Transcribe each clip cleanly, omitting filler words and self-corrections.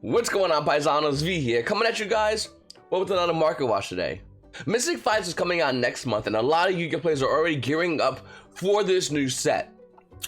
What's going on, Paisanos? V here, coming at you guys with another market watch today. Mystic Fights is coming out next month, and a lot of Yu-Gi-Oh players are already gearing up for this new set.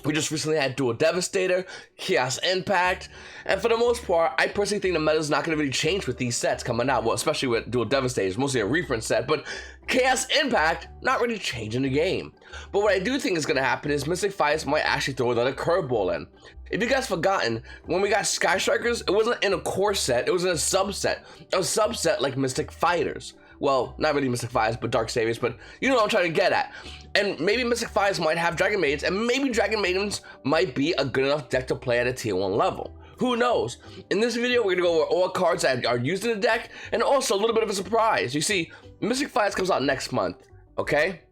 We just recently had Dual Devastator, Chaos Impact, and for the most part, I personally think the meta is not going to really change with these sets coming out. Well, especially with Dual Devastator, it's mostly a reprint set, but Chaos Impact, not really changing the game. But what I do think is going to happen is Mystic Fights might actually throw another curveball in. If you guys forgotten, when we got Sky Strikers, it wasn't in a core set, it was in a subset like Mystic Fighters. Well, not really Mystic Fighters, but Dark Saviors, but you know what I'm trying to get at. And maybe Mystic Fighters might have Dragon Maids, and maybe Dragon Maidens might be a good enough deck to play at a tier 1 level. Who knows? In this video, we're gonna go over all cards that are used in the deck, and also a little bit of a surprise. You see, Mystic Fighters comes out next month, okay?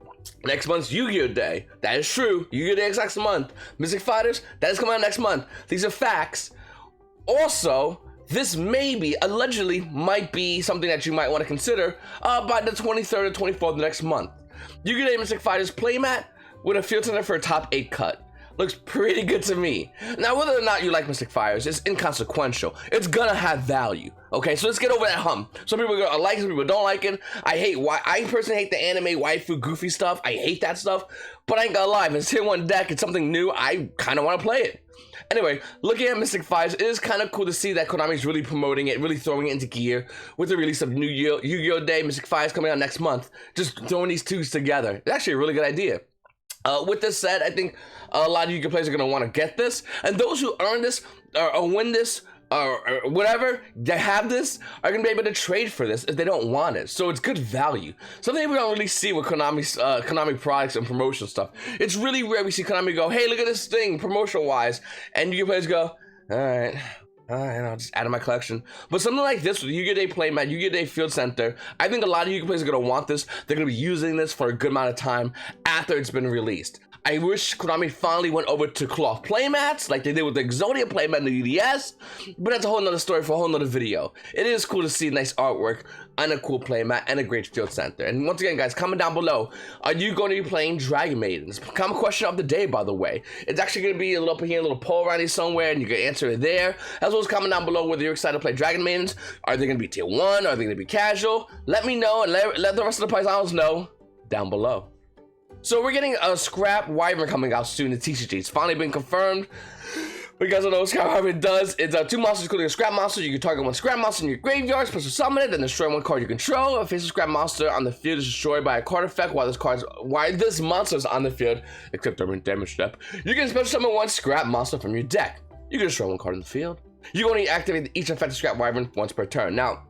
Next month's Yu-Gi-Oh! Day. That is true. Yu-Gi-Oh! Day is next month. Mystic Fighters, that is coming out next month. These are facts. Also, this maybe, allegedly, might be something that you might want to consider by the 23rd or 24th of next month. Yu-Gi-Oh! Day Mystic Fighters playmat with a field center for a top 8 cut. Looks pretty good to me. Now, whether or not you like Mystic Fighters, it's inconsequential. It's gonna have value, okay? So let's get over that hump. Some people are gonna like it, some people don't like it. I personally hate the anime waifu goofy stuff. I hate that stuff, but I ain't gonna lie, if it's tier 1 deck, it's something new, I kinda wanna play it. Anyway, looking at Mystic Fighters, it is kind of cool to see that Konami's really promoting it, really throwing it into gear with the release of new Yu-Gi-Oh! Day, Mystic Fighters coming out next month. Just throwing these two together. It's actually a really good idea. With this said, I think a lot of Yu-Gi-Oh! Players are going to want to get this, and those who earn this or win this or whatever, they have this, are going to be able to trade for this if they don't want it. So it's good value. Something we don't really see with Konami products and promotion stuff. It's really rare we see Konami go, hey, look at this thing promotional-wise, and Yu-Gi-Oh! Players go, all right, I'll just add to my collection. But something like this with Yu-Gi-Oh! Day playmat, Yu-Gi-Oh! Day Field Center, I think a lot of Yu-Gi-Oh! Players are going to want this. They're going to be using this for a good amount of time after it's been released. I wish Konami finally went over to cloth playmats like they did with the Exodia playmat in the UDS, but that's a whole nother story for a whole nother video. It is cool to see nice artwork and a cool playmat and a great field center. And once again, guys, comment down below, are you going to be playing Dragon Maidens? Common question of the day, by the way. It's actually going to be a little up here, a little poll around here somewhere, and you can answer it there. As well as comment down below whether you're excited to play Dragon Maidens. Are they going to be tier 1? Are they going to be casual? Let me know, and let the rest of the Paisanos know down below. So we're getting a Scrap Wyvern coming out soon in TCG. It's finally been confirmed. But you guys don't know what Scrap Wyvern does. It's 2 monsters, including a Scrap Monster. You can target 1 Scrap Monster in your graveyard, special summon it, then destroy 1 card you control. If a Scrap Monster on the field is destroyed by a card effect while this monster is on the field, except during damage step, you can special summon 1 Scrap Monster from your deck. You can destroy 1 card in the field. You can only activate each effective Scrap Wyvern once per turn. Now,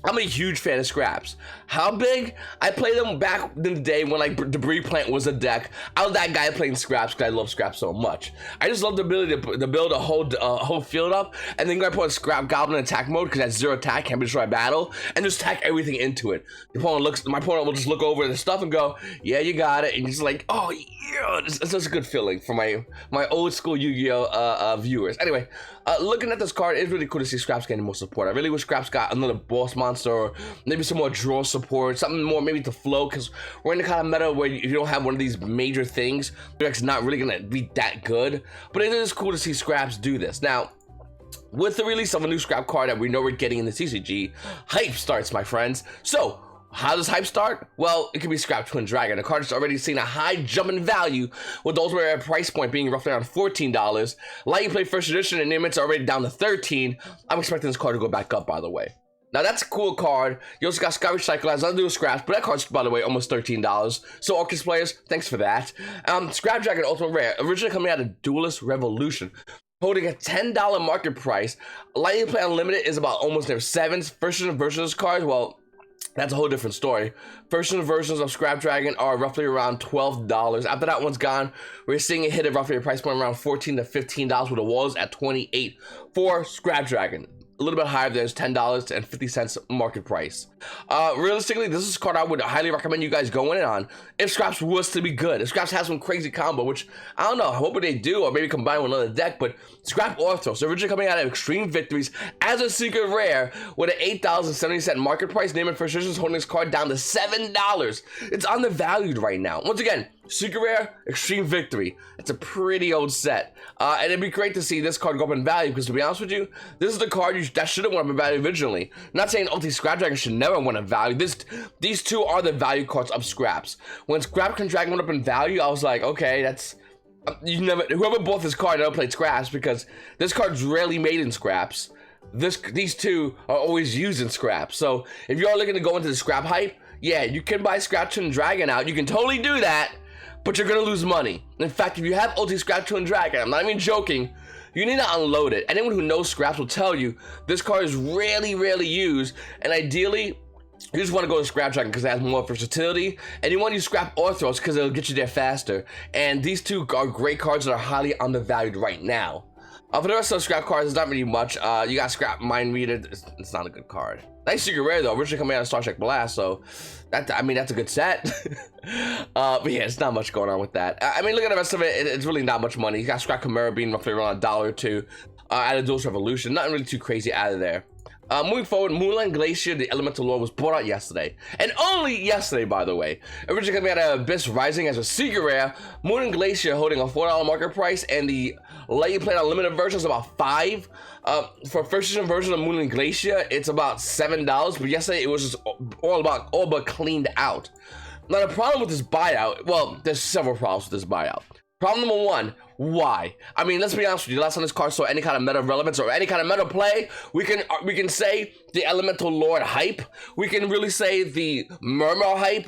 I'm a huge fan of Scraps. How big? I played them back in the day when like Debris Plant was a deck. I was that guy playing Scraps because I love Scraps so much. I just love the ability to build a whole field up and then go put a Scrap Goblin attack mode because that's 0 attack, can't be destroyed by battle, and just tack everything into it. My opponent will just look over the stuff and go, yeah, you got it, and he's like, oh yeah, it's such a good feeling for my old school Yu-Gi-Oh viewers. Anyway, looking at this card, it's really cool to see Scraps getting more support. I really wish Scraps got another boss monster, or maybe some more draw support, something more maybe to flow, because we're in the kind of meta where if you don't have one of these major things, your deck's not really gonna be that good. But it is cool to see Scraps do this. Now, with the release of a new Scrap card that we know we're getting in the CCG, hype starts, my friends. So how does hype start? Well, it can be Scrap Twin Dragon. The card has already seen a high jump in value, with the ultimate price point being roughly around $14. Lightning Play First Edition and Nimit's already down to $13. I'm expecting this card to go back up, by the way. Now that's a cool card. You also got Sky Recycle, has nothing to do with Scraps, but that card's, by the way, almost $13. So Orchis players, thanks for that. Scrap Dragon Ultimate Rare, originally coming out of Duelist Revolution, holding a $10 market price. Lightning Play Unlimited is about almost near 7. First edition versions of this card, well, that's a whole different story. First edition versions of Scrap Dragon are roughly around $12. After that one's gone, we're seeing it hit at roughly a price point around $14 to $15, with the walls at $28 for Scrap Dragon. A little bit higher, there's $10.50 market price. Realistically, this is a card I would highly recommend you guys going in on if Scraps was to be good. If Scraps has some crazy combo, which I don't know, I hope they do, or maybe combine with another deck, but Scrap Orthros, originally coming out of Extreme Victories as a secret rare with an $8.70 market price. Name and First Edition is holding this card down to $7. It's undervalued right now. Once again, Super Rare, Extreme Victory. It's a pretty old set. And it'd be great to see this card go up in value, because to be honest with you, this is the card that should have went up in value originally. Not saying Ulti Scrap Dragon should never win in value. These two are the value cards of scraps. When Scrap Dragon went up in value, I was like, okay, that's... whoever bought this card never played scraps, because this card's rarely made in scraps. These two are always used in scraps. So if you're looking to go into the scrap hype, yeah, you can buy Scrap Twin Dragon out. You can totally do that, but you're gonna lose money. In fact, if you have Ulti Scrap Twin Dragon, I'm not even joking, you need to unload it. Anyone who knows scraps will tell you this card is rarely used, and ideally, you just want to go to Scrap Dragon because it has more versatility, and you want to use Scrap Orthros because it'll get you there faster. And these two are great cards that are highly undervalued right now. For the rest of the scrap cards, it's not really much. You got Scrap Mind Reader. It's not a good card. Nice Secret Rare though, originally coming out of Star Trek Blast, so that's a good set. But yeah, it's not much going on with that. I mean, look at the rest of it. It's really not much money. You got Scrap Chimera being roughly around $1 or $2. Out of Duelist Revolution, nothing really too crazy out of there. Moving forward, Moonlight Glacier, the Elemental Lore, was brought out yesterday. And only yesterday, by the way. Originally coming out of Abyss Rising as a Secret Rare, Moonlight Glacier holding a $4 market price, and the Let You Play Unlimited version is about $5. For first edition version of Moonlight Glacier, it's about $7, but yesterday it was just all but cleaned out. Now the problem with this buyout, well, there's several problems with this buyout. Problem number one, why? I mean, let's be honest with you. The last time this card saw any kind of meta relevance or any kind of meta play, we can say the Elemental Lord hype. We can really say the Murmur hype,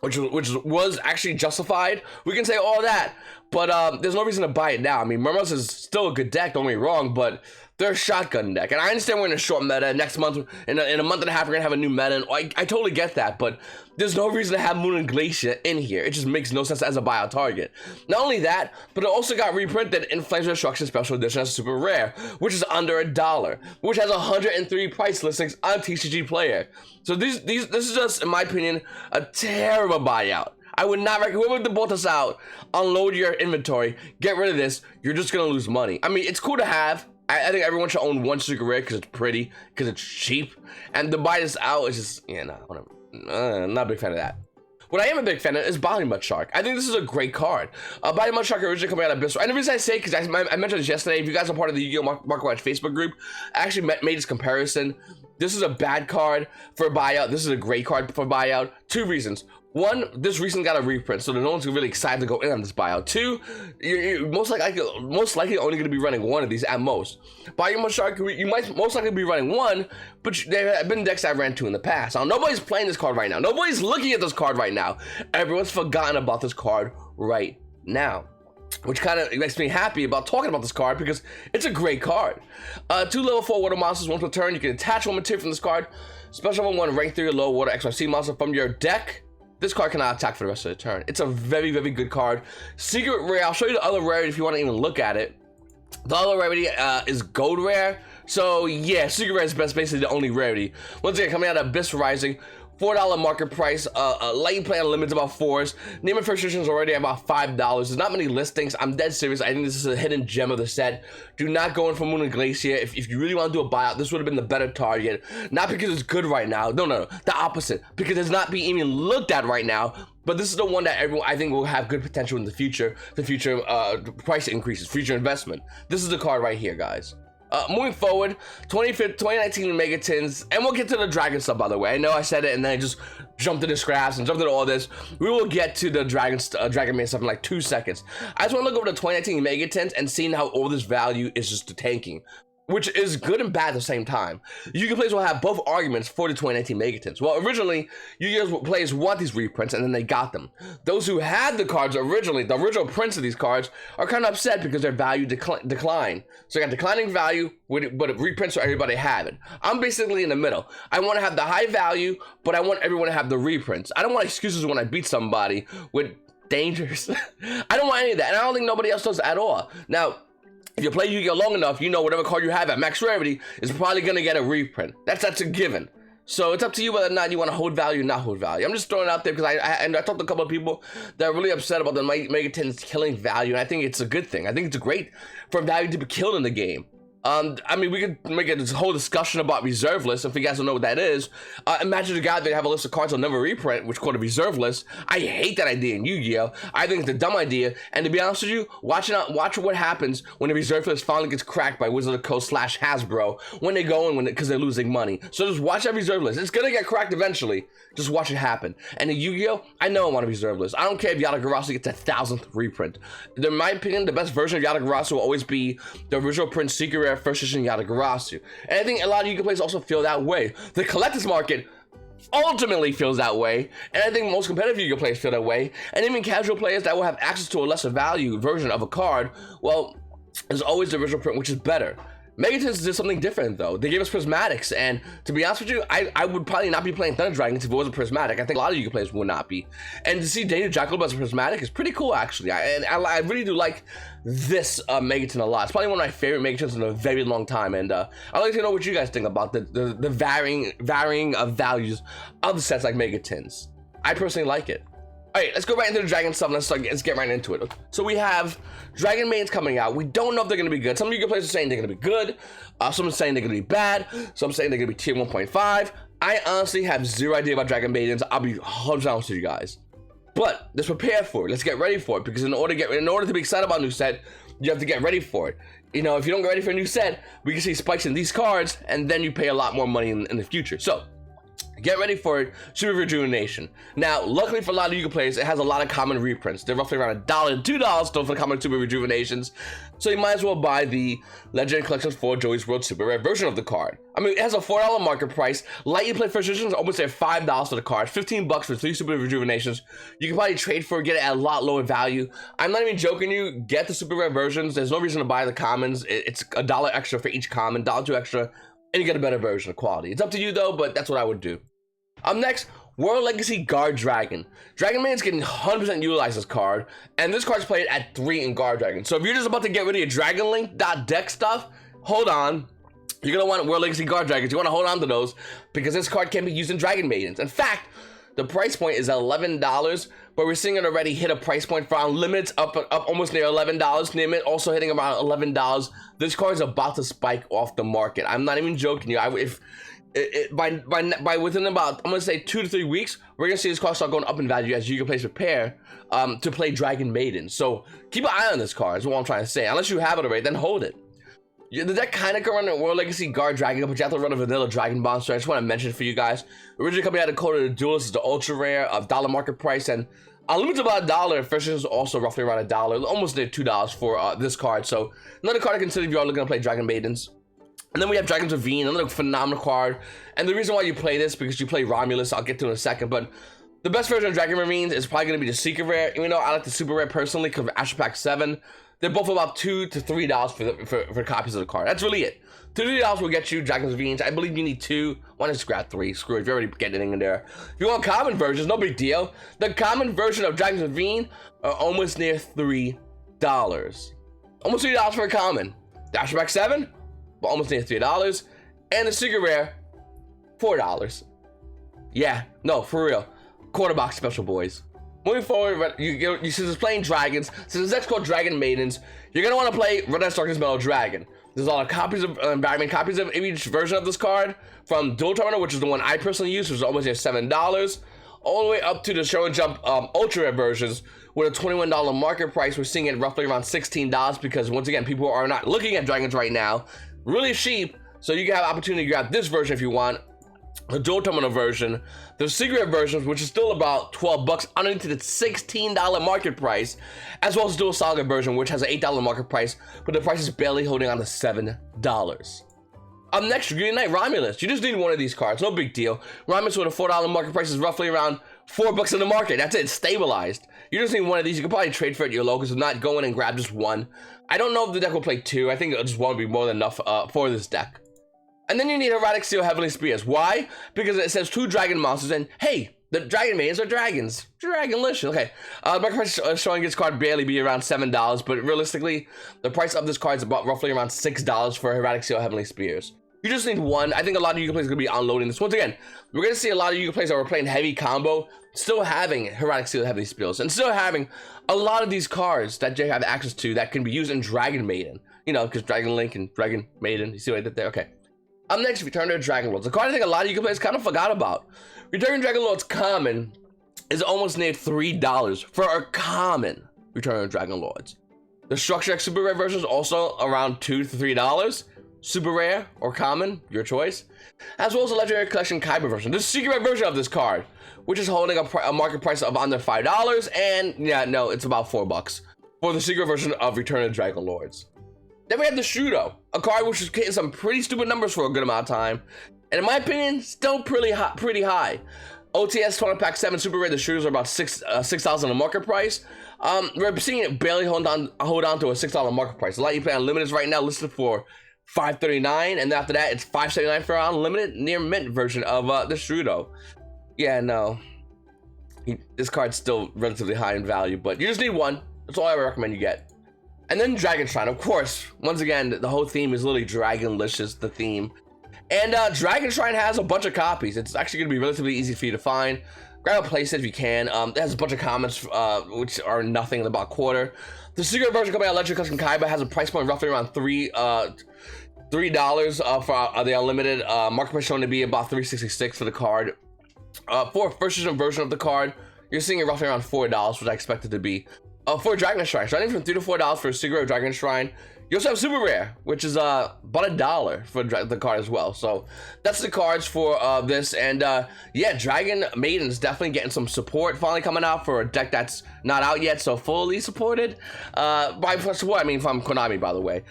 which was actually justified. We can say all that, but there's no reason to buy it now. I mean, Murmurs is still a good deck, don't get me wrong, but they're a shotgun deck, and I understand we're in a short meta. Next month, in a month and a half, we're gonna have a new meta, and I totally get that, but there's no reason to have Moon and Glacier in here. It just makes no sense as a buyout target. Not only that, but it also got reprinted in Flames of Destruction Special Edition as Super Rare, which is under $1, which has 103 price listings on TCG Player. So this is just, in my opinion, a terrible buyout. I would not recommend whoever bought this out, unload your inventory, get rid of this. You're just gonna lose money. I mean, it's cool to have. I think everyone should own one Secret Rare because it's pretty, because it's cheap, and to buy this out is just, yeah, nah, whatever. Not a big fan of that. What I am a big fan of is Body Mud Shark. I think this is a great card. Body Mud Shark originally coming out of Abyss. And the reason I say, because I mentioned this yesterday, if you guys are part of the Yu-Gi-Oh! Market Watch Facebook group, I actually made this comparison. This is a bad card for buyout. This is a great card for buyout. Two reasons. One, this recently got a reprint, so no one's really excited to go in on this buyout. Two, you're most likely only going to be running one of these at most. Body Mud Shark, you might most likely be running one, but there have been decks I ran two in the past. Now, nobody's playing this card right now. Nobody's looking at this card right now. Everyone's forgotten about this card right now, which kind of makes me happy about talking about this card because it's a great card. 2 level 4 water monsters, once per turn. You can attach one material from this card. Special one rank 3 low water XYZ monster from your deck. This card cannot attack for the rest of the turn. It's a very good card. Secret Rare, I'll show you the other rarity if you want to even look at it. The other rarity is Gold Rare. So yeah, Secret Rare is basically the only rarity. Once again, coming out of Abyss Rising, $4 market price. Light Play Unlimited about 4s. Name and first edition is already about $5. There's not many listings. I'm dead serious. I think this is a hidden gem of the set. Do not go in for Moon and Glacier. If you really want to do a buyout, this would have been the better target. Not because it's good right now. No. The opposite. Because it's not being even looked at right now. But this is the one that everyone, I think, will have good potential in the future. The future price increases, future investment. This is the card right here, guys. Moving forward, 2019 Megatins, and we'll get to the Dragon stuff, by the way. I know I said it, and then I just jumped into scraps and jumped into all this. We will get to the Dragon Maid stuff in like 2 seconds. I just want to look over the 2019 Megatins and seeing how all this value is just tanking, which is good and bad at the same time. Yu-Gi-Oh! Players will have both arguments for the 2019 Megatins. Well, originally, Yu-Gi-Oh! Players want these reprints, and then they got them. Those who had the cards originally, the original prints of these cards, are kind of upset because their value declined. So you got declining value, but reprints so everybody have it. I'm basically in the middle. I want to have the high value, but I want everyone to have the reprints. I don't want excuses when I beat somebody with dangers. I don't want any of that, and I don't think nobody else does at all. Now, if you play Yu-Gi-Oh! Long enough, you know whatever card you have at max rarity is probably going to get a reprint. That's a given. So it's up to you whether or not you want to hold value or not hold value. I'm just throwing it out there because I talked to a couple of people that are really upset about the Megatins killing value, and I think it's a good thing. I think it's great for value to be killed in the game. I mean, we could make a whole discussion about reserve lists if you guys don't know what that is. Imagine a guy that have a list of cards he'll never reprint, which is called a reserve list. I hate that idea in Yu-Gi-Oh! I think it's a dumb idea. And to be honest with you, watch what happens when the reserve list finally gets cracked by Wizard of the Coast / Hasbro when they go in because they're losing money. So just watch that reserve list. It's gonna get cracked eventually. Just watch it happen. And in Yu-Gi-Oh! I know I want a reserve list. I don't care if Yatagarasu gets a 1,000th reprint. In my opinion, the best version of Yatagarasu will always be the original print Secret Rare first edition Yatagarasu. And I think a lot of Yu-Gi-Oh! Players also feel that way. The collector's market ultimately feels that way, and I think most competitive Yu-Gi-Oh! Players feel that way, and even casual players that will have access to a lesser value version of a card, well, there's always the original print, which is better. Megatons did something different though. They gave us prismatics, and to be honest with you, I would probably not be playing Thunder Dragons if it wasn't prismatic. I think a lot of you players would not be. And to see Data Jackal as a prismatic is pretty cool, actually. I really do like this Megaton a lot. It's probably one of my favorite Megatons in a very long time, and I'd like to know what you guys think about the varying of values of the sets like Megatons. I personally like it. Alright, let's go right into the Dragon stuff. Let's get right into it. So we have Dragon Maids coming out. We don't know if they're going to be good. Some of you players are saying they're going to be good. Some are saying they're going to be bad. Some are saying they're going to be tier 1.5. I honestly have zero idea about Dragon Maidens. I'll be 100% honest with you guys. But let's prepare for it. Let's get ready for it. Because in order to be excited about a new set, you have to get ready for it. You know, if you don't get ready for a new set, we can see spikes in these cards, and then you pay a lot more money in the future. So get ready for it. Super Rejuvenation. Now, luckily for a lot of Yu-Gi-Oh! Players, it has a lot of common reprints. They're roughly around $1 to $2 still for the common Super Rejuvenations. So you might as well buy the Legendary Collections 4 Joey's World Super Rare version of the card. I mean, it has a $4 market price. Lightly played first edition is almost at $5 for the card. 15 bucks for 3 Super Rejuvenations. You can probably trade for it, get it at a lot lower value. I'm not even joking you. Get the Super Rare versions. There's no reason to buy the commons. It's $1 extra for each common, $2 extra, and you get a better version of quality. It's up to you though, but that's what I would do. Next, World Legacy Guard Dragon. Dragon Maids getting 100% utilized this card, and this card's played at 3 in Guard Dragon. So if you're just about to get rid of your Dragon Link deck stuff, hold on. You're going to want World Legacy Guard Dragons. You want to hold on to those, because this card can be used in Dragon Maidens. In fact, the price point is $11, but we're seeing it already hit a price point for Unlimited's up almost near $11. Limit also hitting around $11. This card is about to spike off the market. I'm not even joking you. By within about, I'm gonna say 2 to 3 weeks, we're gonna see this card start going up in value as Yu-Gi-Oh! Players prepare to play Dragon Maiden. So keep an eye on this card is what I'm trying to say. Unless you have it already, then hold it. The deck kind of can run a World Legacy Guard Dragon, but you have to run a vanilla Dragon Bomb. So I just want to mention it for you guys. Originally coming out of Code of the Duelist is the ultra rare of $1 market price, and Unlimited about $1. First is also roughly around $1, almost near $2 for this card. So another card to consider if you are looking to play Dragon Maidens. And then we have Dragon's Ravine, another phenomenal card. And the reason why you play this, because you play Romulus, I'll get to in a second, but the best version of Dragon Ravine is probably going to be the Secret Rare. Even though I like the Super Rare personally, because of Astro Pack 7, they're both about $2 to $3 for copies of the card. That's really it. $2 to $3 will get you Dragon's Ravines. I believe you need 2. Why not just grab 3? Screw it, if you're already getting in there. If you want common versions, no big deal. The common version of Dragon's Ravine are almost near $3. Almost $3 for a common. The Astro Pack 7? But almost near $3, and the Secret Rare, $4. Yeah, no, for real. Quarter box special, boys. Moving forward, since it's playing dragons, since this deck's called Dragon Maidens, you're gonna want to play Red Ice Darkness Metal Dragon. There's a lot of copies of environment copies of each version of this card, from Dual Terminal, which is the one I personally use, which is almost near $7, all the way up to the Show and Jump ultra rare versions with a $21 market price. We're seeing it roughly around $16 because once again, people are not looking at dragons right now. Really cheap, so you can have opportunity to grab this version if you want, the Dual Terminal version, the Secret versions, which is still about 12 bucks underneath the $16 market price, as well as the Dual Saga version, which has an $8 market price, but the price is barely holding on to $7. Up next, Green Knight Romulus. You just need one of these cards, no big deal. Romulus with a $4 market price is roughly around 4 bucks in the market. That's it, stabilized. You just need one of these. You can probably trade for it at your locals, so not go in and grab just one. I don't know if the deck will play 2. I think just one would be more than enough for this deck. And then you need Erratic Seal Heavenly Spears. Why? Because it says 2 dragon monsters, and hey, the Dragon Maidens are dragons. Dragonlicious. Okay. Market price showing this card barely be around $7, but realistically, the price of this card is about roughly around $6 for Erratic Seal Heavenly Spears. You just need one. I think a lot of Yu-Gi-Oh! Players are going to be unloading this. Once again, we're going to see a lot of Yu-Gi-Oh! Players that were playing heavy combo still having Erratic Seal Heavenly Spears, and still having a lot of these cards that you have access to that can be used in Dragon Maiden. You know, because Dragon Link and Dragon Maiden. You see what I did there? Okay. Up next, Return to Dragon Lords. A card I think a lot of you players kind of forgot about. Return to Dragon Lords common is almost near $3 for a common Return to Dragon Lords. The Structure X Super Rare version is also around $2 to $3. Super Rare or common, your choice. As well as the Legendary Collection Kyber version. The secret rare version of this card, which is holding a market price of under $5. And yeah, no, it's about $4 for the secret version of Return to Dragon Lords. Then we have the Shudo, a card which is getting some pretty stupid numbers for a good amount of time. And in my opinion, still pretty high. OTS 20 pack 7 super rare, the Shudos are about $6,000 a market price. We're seeing it barely hold on to a $6 market price. A lot of you play unlimiteds right now listed for $5.39, and after that it's $5.79 for our unlimited near mint version of the Shudo. Yeah, no, this card's still relatively high in value, but you just need one. That's all I recommend you get. And then Dragon Shrine, of course. Once again, the whole theme is literally Dragonlicious, the theme. And Dragon Shrine has a bunch of copies. It's actually going to be relatively easy for you to find. Grab a playset if you can. It has a bunch of comments, which are nothing in about quarter. The secret version coming out, Electric Custom Kaiba, has a price point roughly around $3 for the unlimited. Market price shown to be about $3.66 for the card. For a first edition version of the card, you're seeing it roughly around $4, which I expect it to be. For Dragon Shrine, starting from $3 to $4 for a secret Dragon Shrine. You also have Super Rare, which is about $1 for the card as well. So that's the cards for this. And yeah, Dragon Maiden is definitely getting some support finally coming out for a deck that's not out yet, so fully supported. By support, I mean from Konami, by the way,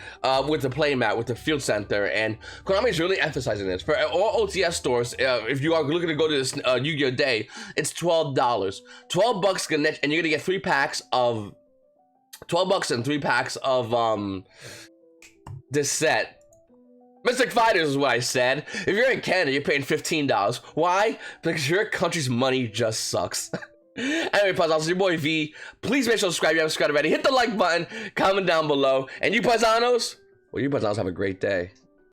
with the playmat, with the field center. And Konami is really emphasizing this. For all OTS stores, if you are looking to go to this Yu-Gi-Oh! Day, it's $12. $12 and you're gonna get 3 packs of $12 and 3 packs of this set. Mystic Fighters is what I said. If you're in Canada, you're paying $15. Why? Because your country's money just sucks. Anyway, Paisanos, your boy V. Please make sure to subscribe if you haven't subscribed already. Hit the like button, comment down below. And you Paisanos, well, you Paisanos have a great day.